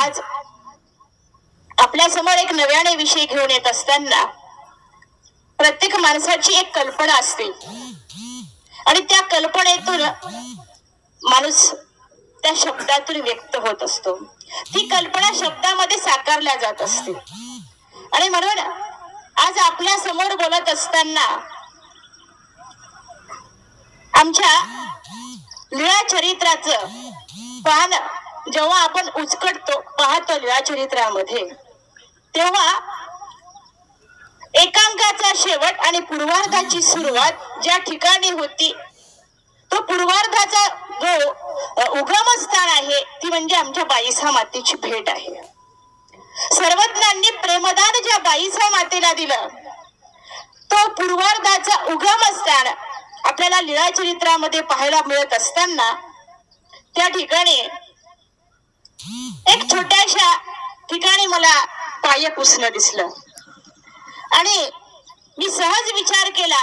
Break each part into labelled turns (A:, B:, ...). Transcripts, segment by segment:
A: आज आपल्या समोर एक नव्याने विषय घेऊन येत असताना प्रत्येक माणसाची एक कल्पना असते आणि त्या कल्पनेतून माणूस त्या शब्दातून व्यक्त होत असतो. ती कल्पना शब्दामध्ये साकारल्या जात असते आणि म्हणून आज आपल्या समोर बोलत असताना आमच्या लीळा चरित्राचं पान जेव्हा आपण उचकटतो पाहतो लीळा चरित्रामध्ये, तेव्हा एकांकाचा शेवट आणि पूर्वार्धाची सुरुवात ज्या ठिकाणी होती तो पूर्वार्धाचा जो उगमस्थान आहे ती म्हणजे आमच्या बाईसा मातेची भेट आहे. सर्वज्ञांनी प्रेमदान ज्या बाईसा मातेला दिलं तो पूर्वार्धाचा उगमस्थान आपल्याला लीळा चरित्रामध्ये पाहायला मिळत असताना त्या ठिकाणी एक छोट्याशा ठिकाणी मला पाय पुसणं दिसलं आणि मी सहज विचार केला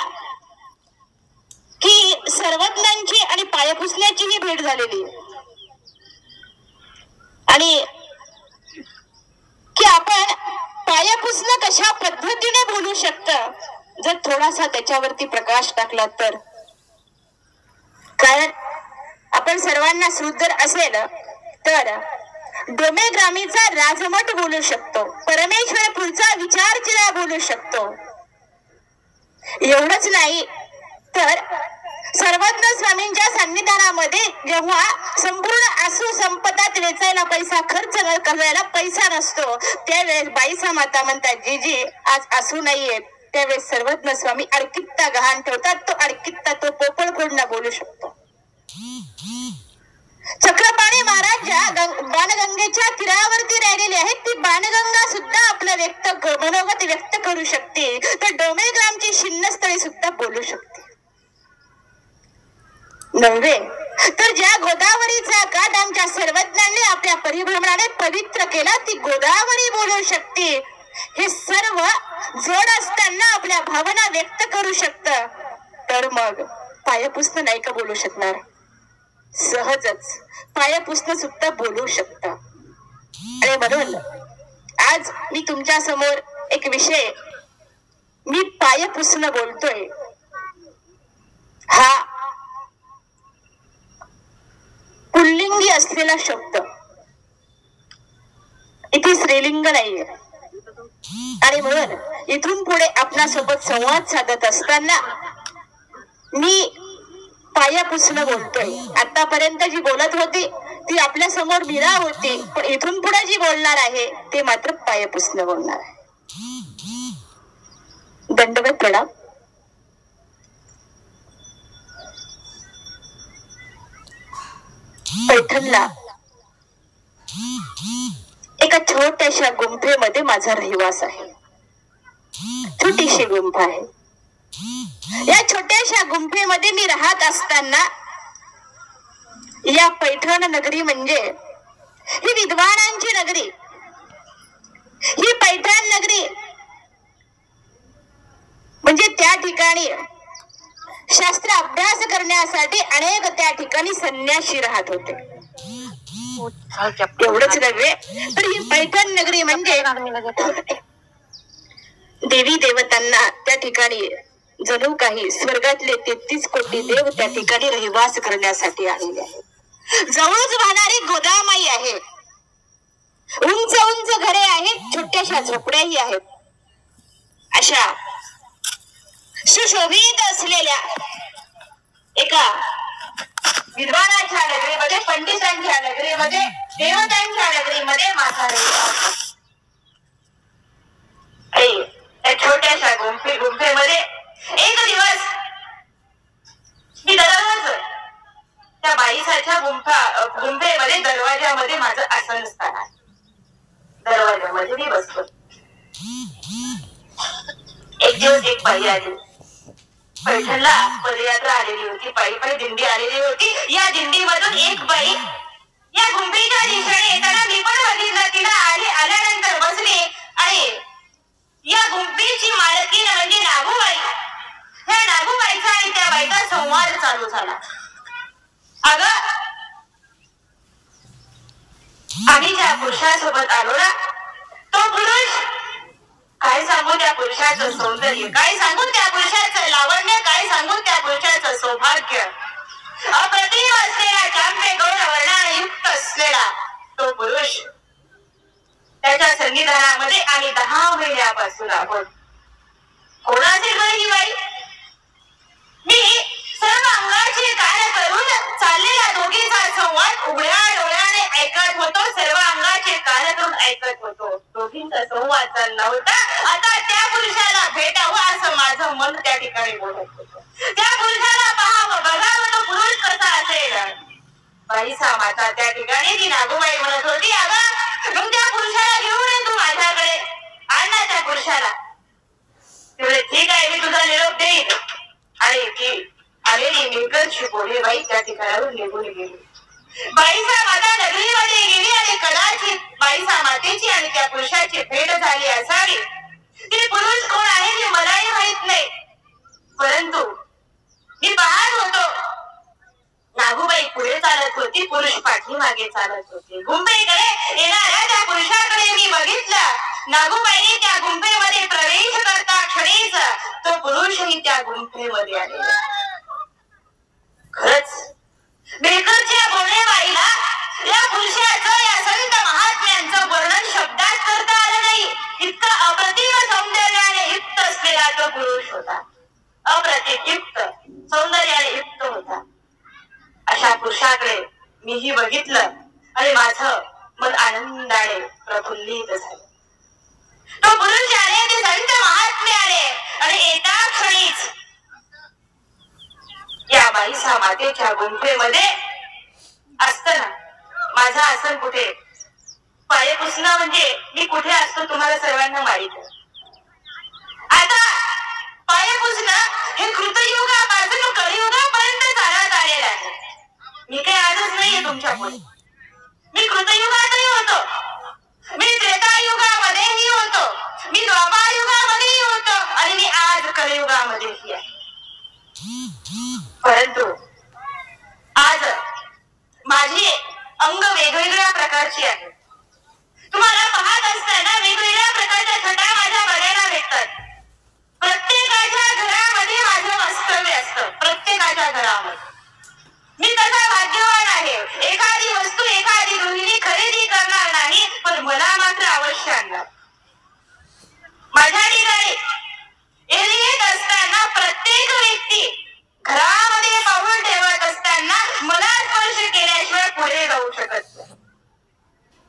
A: की सर्वज्ञांची आणि पाय पुसण्याची ही भेट झालेली आणि की आपण पाय पुसणं कशा पद्धतीने बोलू शकतं जर थोडासा त्याच्यावरती प्रकाश टाकला तर. कारण आपण सर्वांना श्रुत जर असेल तर डोमेग्रामीचा राजमठ बोलू शकतो, परमेश्वरपूरचा विचारचिरा बोलू शकतो. एवढंच नाही तर सर्वज्ञ स्वामींच्या सन्निधानामध्ये जेव्हा संपूर्ण आसू संपदात वेचायला पैसा खर्च करायला पैसा नसतो त्यावेळेस बाईसा माता म्हणतात जी आज आसू नाहीये, त्यावेळेस सर्वज्ञ स्वामी अडकित्ता गहाण ठेवतात. तो अडकित्ता तो पोपळ पूर्ण बोलू शकतो. चक्रपाणी महाराज ज्या बाणगंगेच्या तीरावरती राहिलेले आहेत ती बाणगंगा सुद्धा आपलं मनोगत व्यक्त करू शकते. तर डोमेग्रामची शिन्नस्थळी सुद्धा बोलू शकते. नव्हे तर ज्या गोदावरीचा काठ आमच्या सर्वज्ञांनी आपल्या परिभ्रमणाने पवित्र केला ती गोदावरी बोलू शकते. हे सर्व जोड असताना आपल्या भावना व्यक्त करू शकत. तर मग पाय पुसणं नाही का बोलू शकणार? सहजच पाय पुसणं सुद्धा बोलू शकत. आणि म्हणून आज मी तुमच्या समोर एक विषय मी पाय पुसणं बोलतोय हा पुल्लिंगी असलेला शब्द, इथे स्त्रीलिंग नाहीये. आणि म्हणून इथून पुढे आपणासोबत संवाद साधत असताना मी पाया पुसणं बोलतोय. आतापर्यंत जी बोलत होती ती आपल्या समोर मीरा होती, पण इथून पुढे जी बोलणार आहे ते मात्र पाया पुसणं बोलणार आहे. दंडवत प्रणाम. पैठणला एका छोट्याशा गुंफेमध्ये माझा रहिवास आहे. छोटीशी गुंफा आहे. या छोट्याशा गुंफेमध्ये मी राहत असताना या पैठण नगरी म्हणजे ही विद्वानांची नगरी, ही पैठण नगरी म्हणजे त्या ठिकाणी शास्त्र अभ्यास करण्यासाठी अनेक त्या ठिकाणी संन्यासी राहत होते. एवढंच नव्हे तर ही पैठण नगरी म्हणजे देवी देवतांना त्या ठिकाणी जणू काही स्वर्गातले 33 कोटी देव त्या ठिकाणी रहिवास करण्यासाठी आलेले आहेत. जवळच वाहणारी गोदामाई आहे, उंच उंच घरे आहेत, छोट्याशा झोपड्याही आहेत. अशा सुशोभित असलेल्या एका विद्वानाच्या नगरीमध्ये, पंडितांच्या नगरीमध्ये, देवतांच्या नगरीमध्ये माझा रहिवास. त्या छोट्याशा गुंफेमध्ये एक दिवस मी दररोज त्या बाईसाच्या गुंफेमध्ये दरवाजामध्ये माझं आसनस्थान आहे. दरवाजामध्ये मी बसतो. एक दिवस एक बाई आली. पैठणला पदयात्रा आलेली होती, पायी दिंडी आलेली होती. या दिंडीमधून एक बाई या गुंफेच्या दिशेने येताना मी पण बघितलं. तिला आल्यानंतर बसली आणि या गुंफेची मालकीण म्हणजे नागूबाई, ह्या नागूबाईचा आणि त्या बाईचा संवाद चालू झाला. अगं आम्ही ज्या पुरुषासोबत आलो ना तो पुरुष, काय सांगू त्या पुरुषाचं सौंदर्य, काय सांगू त्या पुरुषाचं लावण्य, काय सांगू त्या पुरुषाचं सौभाग्य, अप्रतिम असलेला चांपे गौर वर्णायुक्त असलेला तो पुरुष, त्याच्या सन्निधानामध्ये आम्ही 10 महिन्यापासून आहोत. कोणाचे घर ही बाई? मी सर्व अंगाची कान करून चाललेला दोघीचा संवाद उघड्या डोळ्याने ऐकत होतो, सर्व अंगाचे कान करून ऐकत होतो. दोघींचा संवाद चालला होता. आता त्या पुरुषाला भेटावं असं माझं मन त्या ठिकाणी बोलत होतं. त्या पुरुषाला पाहावं, बघावं तो पुरुष कसा असेल. बाई सामाता त्या ठिकाणी ती नागूबाई म्हणत होती, अगं मग त्या पुरुषाला घेऊन ये तू माझ्याकडे, आण ना त्या पुरुषाला. तेवढे ठीक आहे, मी तुझा निरोप देईन. आणि ती आलेली मेकरची बोले बाई त्या ठिकाणावर निघून गेली. बाईसा माता नगरीमध्ये गेली आणि कदाचित बाईसा मातेची आणि त्या पुरुषाची भेट झाली असावी. ते पुरुष कोण आहे हे मलाही माहित नाही, परंतु मी पाहत होतो नागूबाई पुढे चालत होती, पुरुष पाठीमागे चालत होते. गुंफेकडे येणाऱ्या त्या पुरुषाकडे मी बघितलं. नागूबाईने त्या गुंफेमध्ये प्रवेश करता क्षणीच तो पुरुषही त्या गुंफेमध्ये आलेला. खरंच बेकरच्या बोलणेबाईला या पुरुषाचं, या संत महात्म्यांचं वर्णन शब्दात करता आलं नाही. इतका अप्रतिम सौंदर्याने युक्त असलेला तो पुरुष होता. अप्रतिम युक्त सौंदर्याने युक्त होता. अशा पुरुषाकडे मीही बघितलं आणि माझं मन आनंदाने प्रफुल्लित झालं. तो पुरुष आले, ते संत महात्मे आले आणि एका क्षणीच या बाईसा मातेच्या गुंफेमध्ये असताना माझं आसन कुठे, पाय पुसणं म्हणजे मी कुठे असतो तुम्हाला सर्वांना माहित आहे. आता पाय पुसणं हे कृतयुगापासून कलियुगापर्यंत चालत आलेलं आहे. मी काही आजच नाहीये तुमच्या पुढे. मी कृतयुगातही होतो, मी त्रेतायुगामध्येही होतो, मी द्वापार युगामध्येही होतो आणि मी आज कलियुगामध्येही आहे. परंतु आज माझी अंग वेगवेगळ्या प्रकारची आहे. तुम्हाला पाहत असताना वेगवेगळ्या प्रकारच्या छटा माझ्या बघायला भेटतात. प्रत्येकाच्या घरामध्ये माझं वास्तव्य असतं, प्रत्येकाच्या घरामध्ये. मी तसा भाग्यवान आहे. एखादी वस्तू एखादी गृहिणी खरेदी करणार नाही, पण मला मात्र अवश्य आणणार. माझ्या ठिकाणी येत असताना प्रत्येक व्यक्ती घरामध्ये पाऊल ठेवत असताना मला स्पर्श केल्याशिवाय पुढे जाऊ शकत नाही.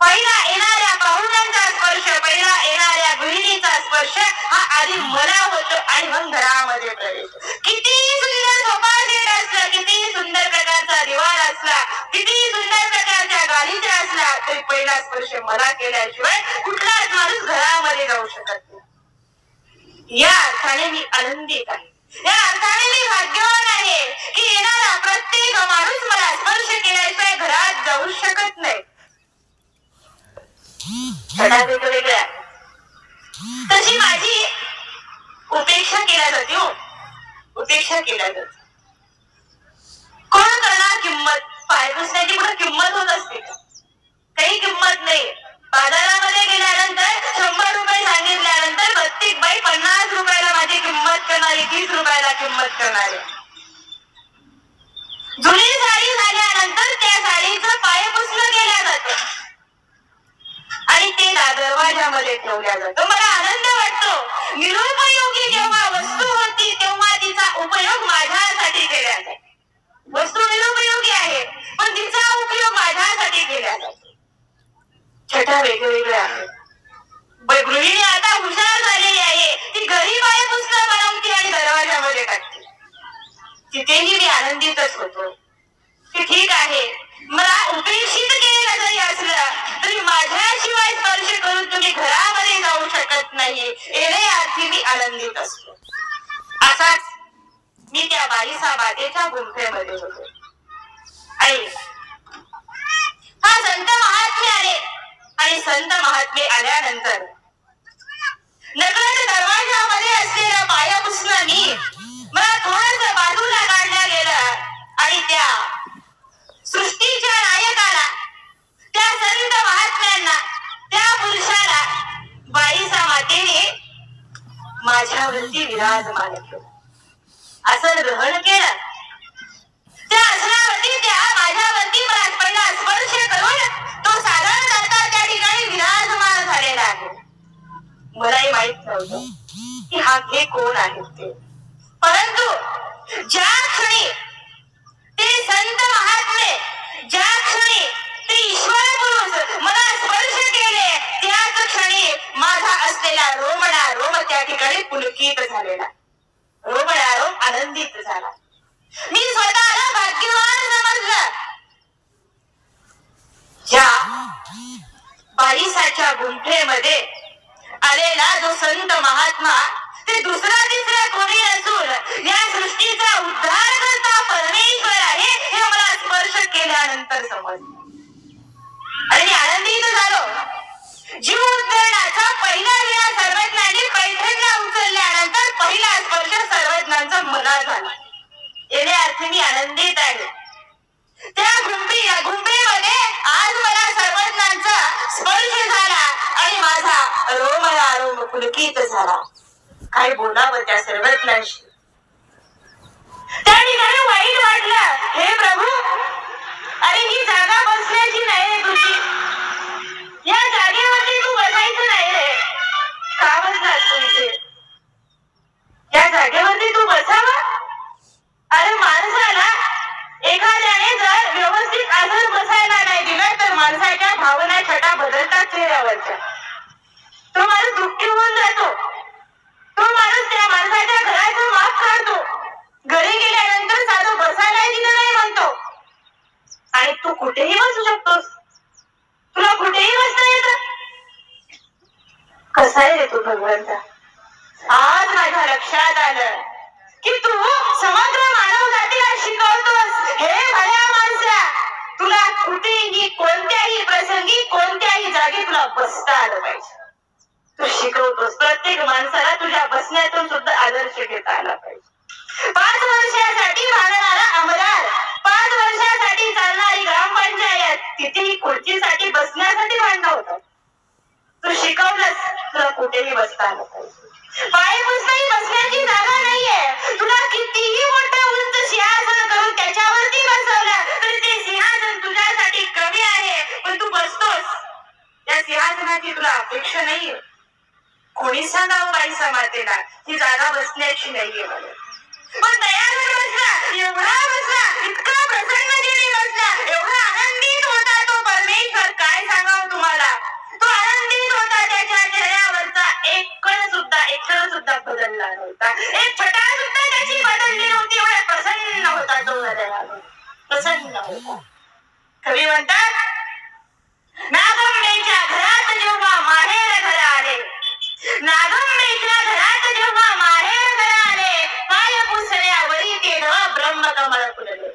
A: पहिला येणाऱ्या पाहुण्यांचा स्पर्श, पहिला येणाऱ्या गृहिणीचा स्पर्श हा आधी मला होतो आणि मग घरामध्ये प्रवेश. किती सुंदर सोफा सेट असला, किती सुंदर प्रकारचा दिवाण असला, किती सुंदर प्रकारच्या गालिचा असला, तरी पहिला स्पर्श मला केल्याशिवाय कुठलाच माणूस घरामध्ये जाऊ शकत नाही. या अर्थाने मी आनंदित आहे. या अर्थाने मी भाग्यवान आहे की येणारा प्रत्येक माणूस मला स्पर्श केल्याशिवाय घरात जाऊ शकत नाही. छटा वेगवेगळ्या, तशी माझी उपेक्षा केल्या जाते. हो, उपेक्षा केल्या जाते. कोण करणार किंमत? पाय पुसण्याची कुठे किंमत होत असते का? काही किंमत नाही. बाजारामध्ये गेल्यानंतर 100 रुपये सांगितल्यानंतर प्रत्येक बाई 50 रुपयाला माझी किंमत करणारी, 30 रुपयाला किंमत करणारी. जुनी साडी झाल्यानंतर त्या साडीचं पाय पुसणं केलं जातं आणि ते दरवाजामध्ये ठेवल्या जातं. मला आनंद वाटतो. निरुपयोगी जेव्हा वस्तू होती तेव्हा तिचा उपयोग माझ्यासाठी केला जातो. वस्तू निरुपयोगी आहे पण तिचा उपयोग माझ्यासाठी केला जातो. छटा वेगवेगळ्या आहेत. गृहिणी आता हुशार झालेली आहे. ती घरी पाय पुसणं बनवते आणि दरवाजामध्ये टाकते. तिथेही मी आनंदितच होतो की ठीक आहे, मला उपेक्षित केलेलं जरी असलं तरी माझ्याशिवाय स्पर्श करून तुम्ही घरामध्ये जाऊ शकत नाही, येणे अर्थी मी आनंदित असतो. असाच मी त्या बाईसा मातेच्या गुंफेमध्ये होतो आणि हा संत महात्मे आले आणि संत महात्मे आल्यानंतर नकळत दरवाजामध्ये असलेला पाया पुसणं मी मला थोडंसं बाजूला काढलं गेलं आणि त्या सृष्टीच्या नायकाला, त्या संत महात्म्यांना, त्या पुरुषाला बाईसा मातेने माझ्यावरती विराजमान केलं, आसन ग्रहण केलं. त्या आसनावरती त्या माझ्यावरती पहिला स्पर्श करून तो साधारण करता त्या ठिकाणी विराजमान झालेला आहे. मलाही माहित नव्हतं की हे कोण आहेत ते, परंतु ज्या क्षणी ते संत महात्मे, ज्या क्षणी ते ईश्वर पुरुष मला स्पर्श केले, त्याच क्षणी माझा असलेला रोम त्या ठिकाणी पुलकित झालेला, रोम आनंदित झाला. मी स्वतःला भाग्यवान समजलं. ज्या बाईसाच्या गुंफेमध्ये आलेला जो संत महात्मा, ते दुसरा तिसरा कोणी नसून या सृष्टीचा उद्धार करता परमेश्वर आहे, हे मला स्पर्श केल्यानंतर समजलं आणि मी आनंदित झालो. जीव उद्धरणाचा पहिला विना सर्वज्ञांनी पैठणला उचलल्यानंतर पहिला स्पर्श सर्वज्ञांचा मला झाला. येणे अर्थ मी आनंदित आहे. त्या गुंफेमध्ये आज मला सर्वज्ञांचा स्पर्श झाला आणि माझा रोम पुलकित झाला. काय बोलावं त्या सर्वज्ञांशी. त्या ठिकाणी वाईट वाटलं, हे प्रभू, अरे ही जागा बसण्याची नाही तुझी, या जागेवरती तू बसायचं नाही रे. का बसलास तुमचे या जागेवरती तू बसावं? अरे माणसाला एखाद्याने जर व्यवस्थित आसन बसायला नाही दिलं तर माणसाच्या भावना छटा बदलतात चेहऱ्यावरच्या. तो माणूस दुःखी होऊन जातो. तो माणूस त्या माणसाच्या घराचं माप काढतो. घरी गेल्यानंतर साधं बसायला दिलं नाही म्हणतो. आणि तू कुठेही बसू शकतोस, तुला कुठेही बसता येतं. कसा आहे रे तू भगवंता? आज माझ्या लक्षात आलं की तू समग्र मानव जातीला शिकवतोस. हे भल्या माणसा, तुला कुठेही कोणत्याही प्रसंगी कोणत्याही जागी तुला बसता आलं पाहिजे. तू शिकवतोस. प्रत्येक माणसाला तुझ्या बसण्यातून सुद्धा आदर्श घेता आला पाहिजे. 5 वर्षासाठी भांडणारा आमदार, 5 वर्षासाठी चालणारी ग्रामपंचायत, तिथेही खुर्चीसाठी बसण्यासाठी भांडणं होतं. तू शिकवलंस, तुला कुठेही बसता आलं पाहिजे. पायपुसताही बसण्याची जागा नाहीये. तुला कितीही मोठं उंच सिंहासन करून त्याच्यावरती बसवलं तरी ते सिंहासन तुझ्यासाठी कमी आहे, पण तू बसतोस. त्या सिंहासनाची तुला अपेक्षा नाहीये. कोणी सांगावं बाईसा मातेला ही जागा बसण्याची नाहीये मला, पण दयावर बसला, एवढा बसला, इतका प्रसन्नतेने बसला, एवढा आनंदित होता तो परमेश्वर, काय सांगावं तुम्हाला. तो आनंदित होता. त्याच्या चेहऱ्यावरचा एक क्षण सुद्धा बदलला नव्हता. एक छटा सुद्धा त्याची बदलली नव्हती. एवढा प्रसन्न होता तो, प्रसन्न होता. कवी म्हणतात, नागंबेच्या घरात जेव्हा माहेर घर आले, नागंबेच्या घरात जेव्हा माहेर घर आले, पाय पुसण्यावरी ते ब्रह्मकमळ फुलले.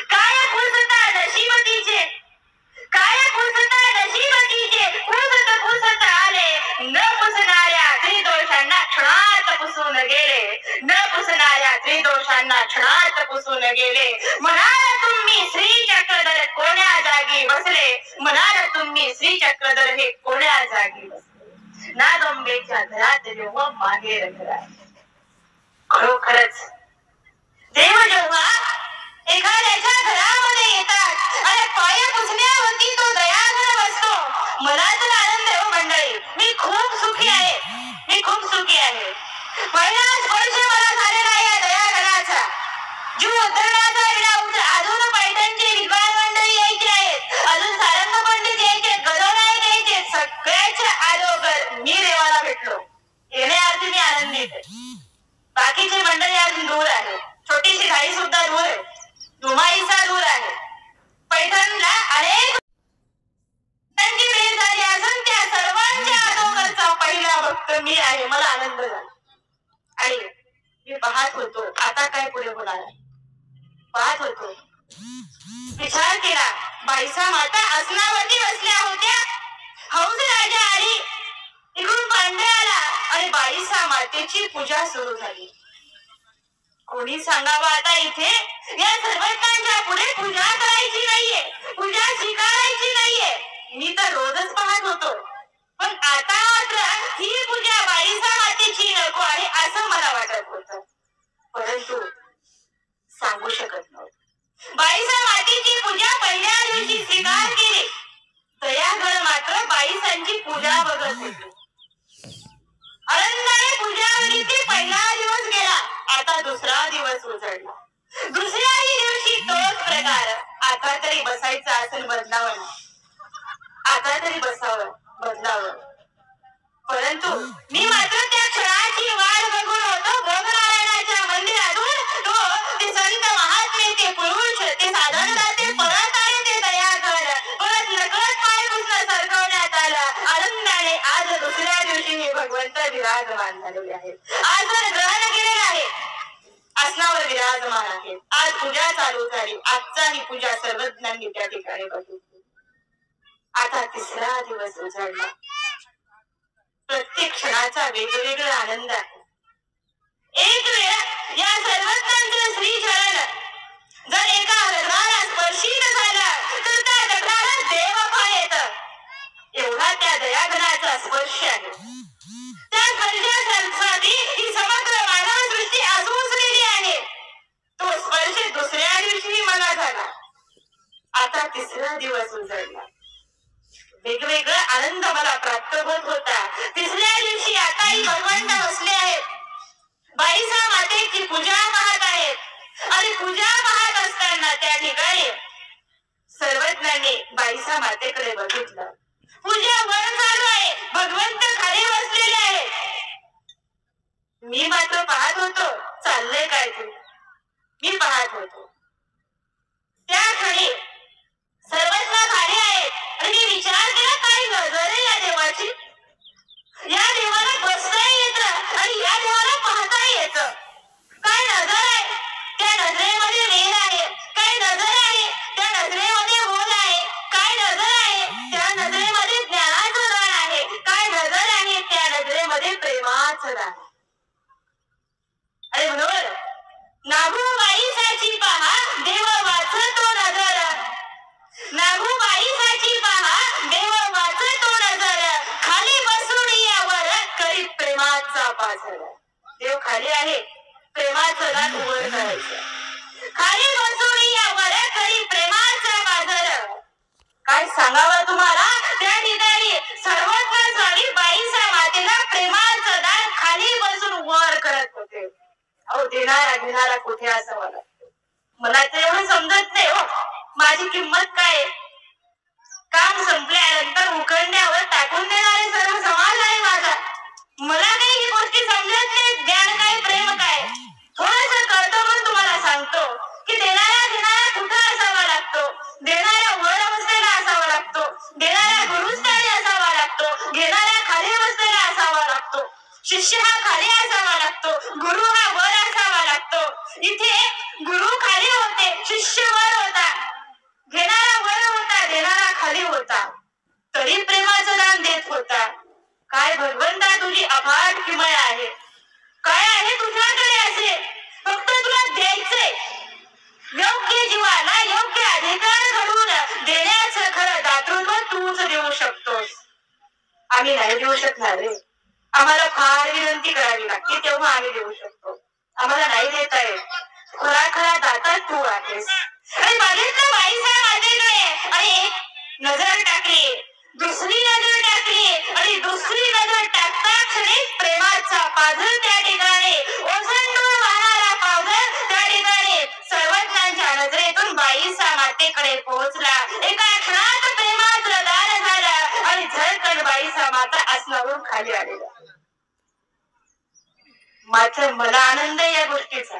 A: काय पुसता नशीब तिचे, काय पुसता नशीब तिचे, पुसत आले, न पुसणाऱ्या त्रिदोषांना क्षणात पुसून गेले, न पुसणाऱ्या त्रिदोषांना क्षणात पुसून गेले. म्हणाल तुम्ही श्री चक्रधर कोण्या जागी बसले, म्हणाल तुम्ही श्री चक्रधर हे कोण्या जागी बसले. नागंबेच्या घरात जेव्हा माहेर घर आहे. खरोखरच देव जेव्हा एखाद्याच्या घरामध्ये येतात आणि पाय पुसण्यावरती तो दयाघर बसतो, मला तर आनंद आहे. मंडळी, मी खूप सुखी आहे. मी खूप सुखी आहे. पहिला स्पर्श मला झालेला या दयाघराचा. जीव उद्धरणाचा विडा उठला. अजून पैठणचे विद्वान मंडळी यायचे आहेत, अजून सारंग पंडित यायचे, गदोनायक यायचे. सगळ्याच्या अगोदर मी देवाला भेटलो. येण्याअर्थी मी आनंदित आहे. बाकीचे मंडळी अजून दूर आहे. छोटीशी घाई सुद्धा दूर आहे. दुमाईचा दूर आहे. पैठणला अनेक भेट झाली असून त्या सर्वांच्या अगोदरचा पहिला भक्त मी आहे. मला आनंद झाला आणि मी पाहत होतो आता काय पुढे होणार आहे. पाहत होतो, विचार केला. बाईसा माता आसनावरती बसल्या होत्या. हौस राजा आली, इकडून पांडे आला आणि बाईसा मातेची पूजा सुरू झाली. कोणी सांगावं आता इथे या सर्वज्ञांच्या पुढे पूजा करायची नाहीये, पूजा स्वीकारायची नाहीये. मी तर रोजच पाहत होतो, पण आता मात्र ही पूजा बाईसा मातेची नको आहे असं मला वाटत होतं. परंतु सांगू शकत नव्हते. बाईसा मातेची पूजा पहिल्या दिवशी स्वीकार केली. दयागड मात्र बाईसांची पूजा बघत होते. आनंदाने पूजा बघितली. पहिला दिवस गेला, आता दुसरा दिवस उजळला. दुसऱ्याही दिवशी तोच प्रकार. आता तरी बसायचं आसन बदलावं ना, आता तरी बसावं, बदलावं. परंतु मी मात्र त्या क्षणाची वाट बघून होतो. गंगनारायणाच्या मंदिरातून तो ते संत महात्मे, ते पुरुष, ते साधनदाते परत आले. ते दयागड परत नकळत पाय पुसणं सरकवण्यात आलं. आनंदाने आज दुसऱ्या दिवशी हे भगवंत विराजमान झालेले आहेत. आज ग्रहण केलेलं आहे, आसनावर विराजमान आहेत. आज पूजा चालू झाली. आजचाही पूजा सर्वज्ञांनी त्या ठिकाणी बघितली. आता तिसरा दिवस उजाडला. प्रत्येक क्षणाचा वेगवेगळा आनंद आहे. एक वेळ या सर्वज्ञांचं श्रीचरण जर एका हृदयाला स्पर्शित झालं तर त्या दगडाला देवफळ येतं. एवढा त्या दयाघनाचा स्पर्श आहे. त्या स्पर्शासाठी ही समग्र मानवसृष्टी आसुसलेली आहे. तो स्पर्श दुसऱ्या दिवशी मला झाला. आता तिसरा दिवस उजळला. वेगवेगळा आनंद मला प्राप्त होत होता. तिसऱ्या दिवशी आताही भगवंत बसले आहेत. बाईसा मातेची पूजा पाहत आहेत आणि पूजा पाहत असताना त्या ठिकाणी सर्वज्ञांनी बाईसा मातेकडे बघितलं. पूजा वर चालू आहे, भगवंत खाली बसलेले आहेत. मी मात्र पाहत होतो चाललंय काय ते. मी पाहत होतो. त्या क्षणी सर्वज्ञ खाली आहेत आणि मी विचार केला, काय नजर आहे या देवाची. या देवाला बसता येतं आणि या देवाला पाहता येतं. काय नजर आहे, त्या नजरेमध्ये वेल आहे. काय नजर आहे, त्या नजरेमध्ये बोल आहे. काय नजर आहे, त्या नजरेमध्ये ज्ञानाचं दान आहे. काय नजर आहे, त्या नजरेमध्ये प्रेमाचं दान. अरे म्हणून नागूबाईसाची पहा देव वाचतो नजर. नागूबाईसाची पहा देव वाचतो नजर. खाली बसून यावर करी प्रेमाचा पाझर. देव खाली आहे, प्रेमाचं दान वर करायचं. खाली बसून यावर करी प्रेमाचा पाझर. काय सांगावं तुम्हाला, त्या ठिकाणी सर्वज्ञ स्वामी बाईसा मातेला प्रेमाचं दान खाली बसून वर करत होते. अहो देणारा घेणारा कुठे असं मला तर एवढं समजत नाही हो. माझी किंमत काय. काम संपल्यानंतर उखंड्यावर टाकून देणारे सर्व समाज आहे माझा. मला काही ही गोष्टी समजत नाही. ज्ञान काय, प्रेम काय. थोडंसं कळतं म्हणून तुम्हाला सांगतो की देणारा घेणारा कुठं असावा लागतो. देणारा वर बसलेला असावा लागतो. देणारा गुरुस्थानी असावा लागतो. घेणारा खाली बसलेला असावा लागतो. शिष्य हा खाली असावा लागतो. गुरु हा वर असावा लागतो. इथे गुरु खाली होते, शिष्य वर होता. घेणारा वर होता, देणारा खाली होता. तरी प्रेमाचं दान देत होता. काय भगवंता तुझी अफाट किमया आहे. काय आहे तुझ्याकडे असे. फक्त तुला द्यायचंय. योग्य जीवाला योग्य अधिकार घडवून देण्याचं खरं दातृत्व तूच देऊ शकतोस. आम्ही नाही देऊ शकणार रे. आम्हाला फार विनंती करावी लागते तेव्हा आम्ही देऊ शकतो. आम्हाला नाही देता येत. खरा खरा दाता तू आहेस. आणि बघितलं बाईसा माझ्याकडे आणि एक नजर टाकली, दुसरी नजर टाकली आणि दुसरी नजर टाकता क्षणी प्रेमाचा पाझर त्या ठिकाणी ओसंडून वाहणारा पाझर त्या ठिकाणी सर्वज्ञांच्या नजरेतून बाईसा मातेकडे पोहोचला. एका क्षणात प्रेमाचं दान झालं आणि झटकन बाईसा माता आसनावरून खाली आलेला. मात्र मला आनंद या गोष्टीचा.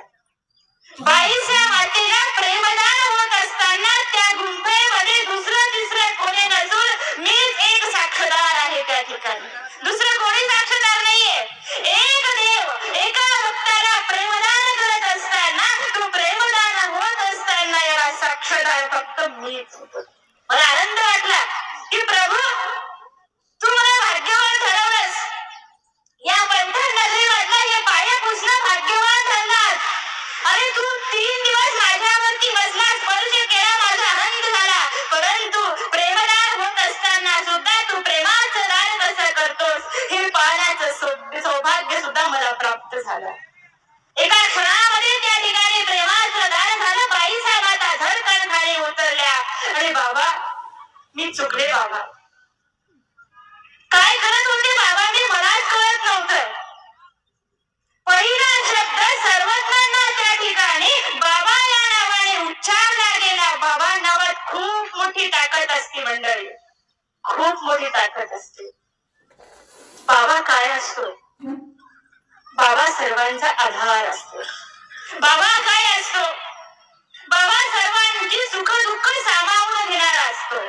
A: बाईसा मातेला प्रेमदान होत असताना त्या गुंफेमध्ये दुसरं तिसरं कोणी नसून मीच एक साक्षीदार आहे. त्या ठिकाणी दुसरं कोणी साक्षीदार नाहीये. एक देव एका भक्ताला प्रेमदान करत असताना, तो प्रेमदान होत असताना याला साक्षीदार फक्त मीच. मला आनंद वाटला की प्रभू तू मला भाग्यवान ठरवलंस. या पंथन नगरीमधला हे पाया पुसणं भाग्यवान ठरणार. अरे तू 3 दिवस माझ्यावर झाला. एका क्षणामध्ये त्या ठिकाणी प्रेमाचं दान झालं. बाईसाहेबाचा धडकन खाली उतरल्या. अरे बाबा, मी चुकले बाबा. काय करत होते बाबा मी मलाच कळत नव्हतं. पहिला शब्द सर्वज्ञांना त्या ठिकाणी बाबा या नावाने उच्चारला गेला. बाबा नावात खूप मोठी ताकद असते मंडळी, खूप मोठी ताकद असते. बाबा काय असतो? बाबा सर्वांचा आधार असतो. बाबा काय असतो? बाबा सर्वांची सुख दुःख सामावून घेणारा असतो.